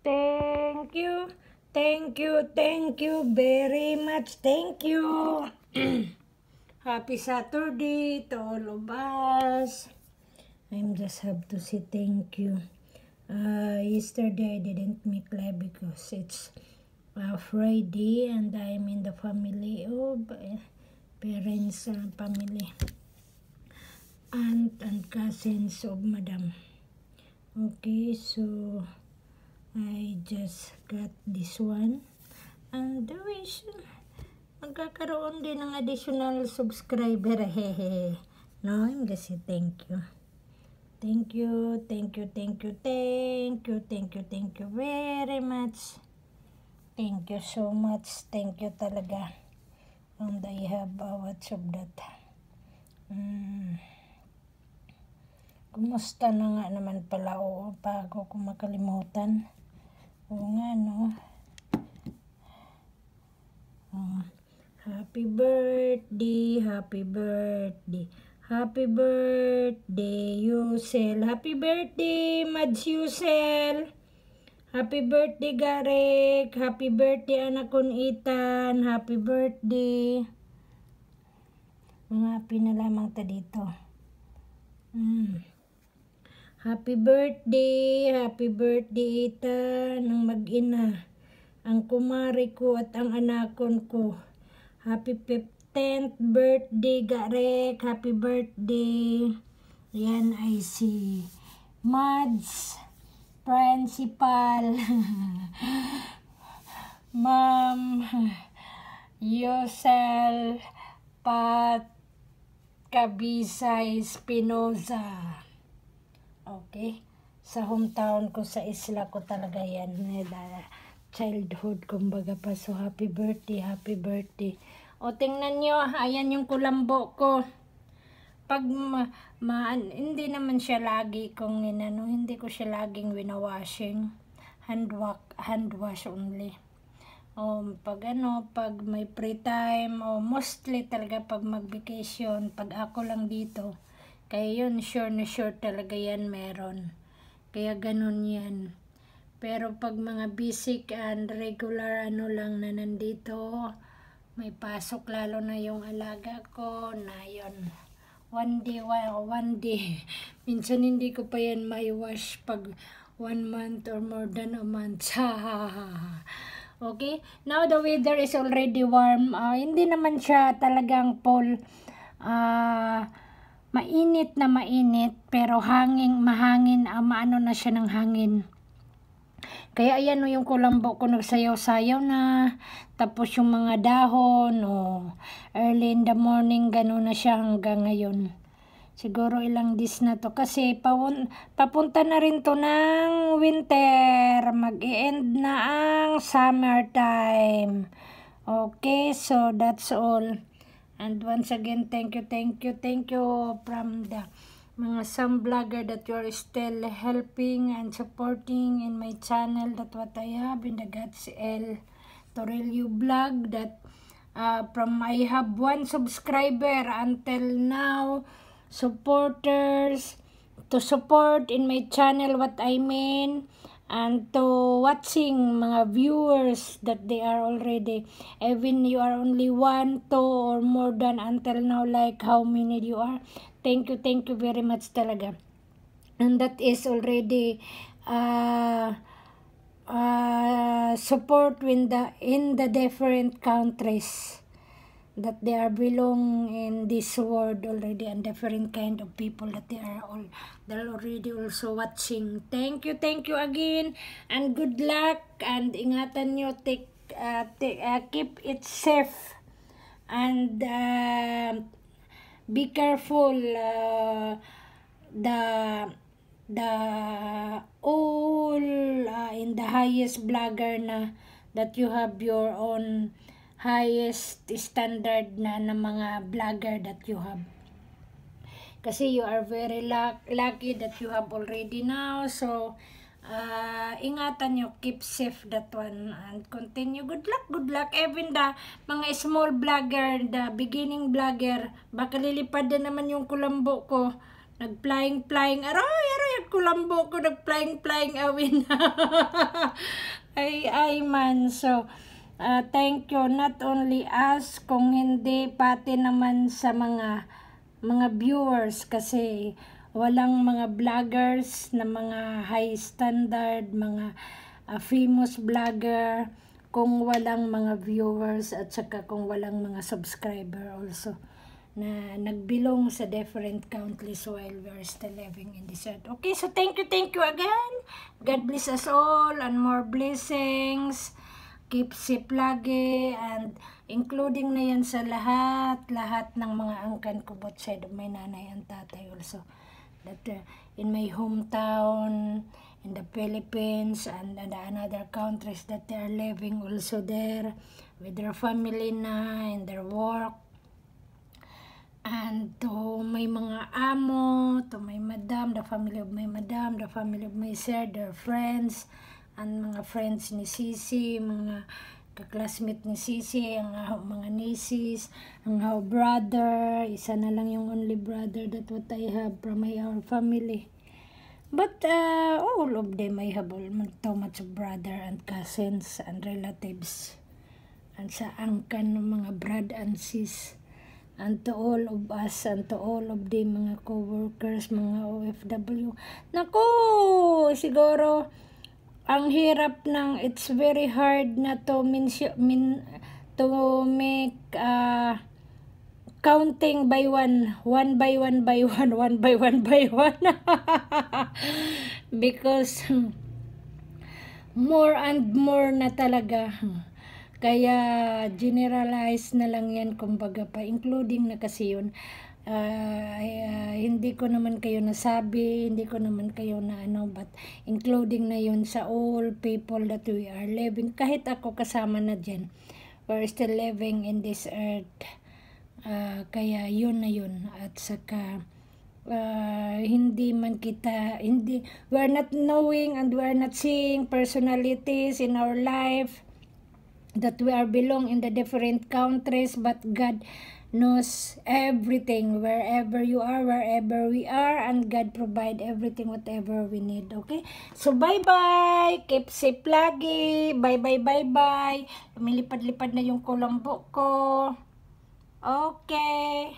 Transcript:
Thank you. Thank you. Thank you very much. Thank you. Happy Saturday to all of us. I just have to say thank you. Yesterday I didn't make live because it's Friday and I'm in the family of parents, family, aunt and cousins of Madam. Okay, so I just got this one and the wish magkakaroon din ng additional subscriber. Hehe. No, I'm gonna say thank you. Thank you, thank you, thank you, thank you, thank you, thank you very much. Thank you so much. Thank you talaga. And I have what's of that. Kumusta na nga naman pala o bago ko makalimutan. Oo nga no. Happy birthday, happy birthday. Happy birthday, Yusel. Happy birthday, Mads Yusel. Happy birthday, Garek. Happy birthday, anak kon Ethan. Happy birthday. Mga happy na lamang ta dito. Happy birthday, Ethan, ng mag-ina, ang kumari ko at ang anakon ko. Happy 15th birthday, Garek. Happy birthday. Yan ay si Mads, Principal, Ma'am Yosel, Pat, Kabisay, Espinoza. Okay? Sa hometown ko, sa isla ko talaga yan. Childhood, kumbaga pa. So, happy birthday, happy birthday. O, tingnan nyo, ayan yung kulambo ko. Pag hindi naman siya lagi kung hindi ko siya laging winawashing. Hand wash only. O, pag may free time, o mostly talaga pag mag-vacation, pag ako lang dito, kaya yun, sure na sure talaga yan meron. Kaya ganun yan. Pero pag mga basic and regular lang na nandito, may pasok lalo na yung alaga ko, na yun. One day. Minsan hindi ko pa yan mai-wash pag 1 month or more than a month. Okay? Now the weather is already warm. Hindi naman siya talagang full mainit na mainit, pero mahangin, maano na siya ng hangin. Kaya ayan yung kulambo ko nagsayaw-sayaw na, tapos yung mga dahon, early in the morning, gano'n na siya hanggang ngayon. Siguro ilang days na to, kasi papunta na rin to ng winter, mag-e-end na ang summertime. Okay, so that's all. And once again, thank you from the mga some vlogger that you are still helping and supporting in my channel, that what I have in the God's L Torelio vlog, that from I have 1 subscriber until now, supporters to support in my channel what I mean, and to watching mga viewers that they are already, even you are only 1, 2 or more than until now, like how many you are. Thank you very much talaga. And that is already support in the different countries that they are belong in this world already, and different kind of people that they're already also watching. Thank you again, and good luck, and ingatan nyo, keep it safe, and be careful. The all in the highest blogger na, that you have your own highest standard na mga vlogger that you have. Kasi you are very lucky that you have already now. So, ingatan nyo, keep safe that one, and continue. Good luck. Even the mga small vlogger, the beginning vlogger, baka lilipad na naman yung kulambo ko. Nag-flying, aroy, kulambo ko nag-flying away na. ay man. So, thank you not only us, kung hindi pati naman sa mga viewers, kasi walang mga vloggers na mga high standard, mga famous vlogger kung walang mga viewers at saka kung walang mga subscriber also na nagbilong sa different countries while we are still living in this earth. Okay, so thank you again. God bless us all and more blessings. Keep safe lagi, and including na yan sa lahat ng mga angkan ko, both side of my nanay and tatay also. That in my hometown, in the Philippines, and another countries that they are living also there, with their family na, in their work. And to may mga amo, to my madam, the family of my madam, the family of my sir, their friends, and mga friends ni Sisi, mga kaklasmate ni Sisi, ang mga nieces, ang brother, isa na lang yung only brother that what I have from our family. But all of them I have so much of brother and cousins and relatives. And sa angkan ng mga brad and sis. And to all of us, and to all of them, mga co-workers, mga OFW. Naku, siguro, ang hirap ng, it's very hard na to make counting by one by one. Because more and more na talaga. Kaya generalize na lang yan, kumbaga pa, including na kasi yun. Hindi ko naman kayo nasabi, hindi ko naman kayo na but including na yun sa all people that we are living. Kahit ako kasama na dyan. We're still living in this earth. Kaya yun na yun. At saka hindi man kita, we're not knowing and we're not seeing personalities in our life that we are belong in the different countries, but God knows everything, wherever you are, wherever we are, and God provide everything, whatever we need. Okay, so bye-bye, keep safe lagi, bye-bye. Lumilipad-lipad na yung kulambo ko. Okay.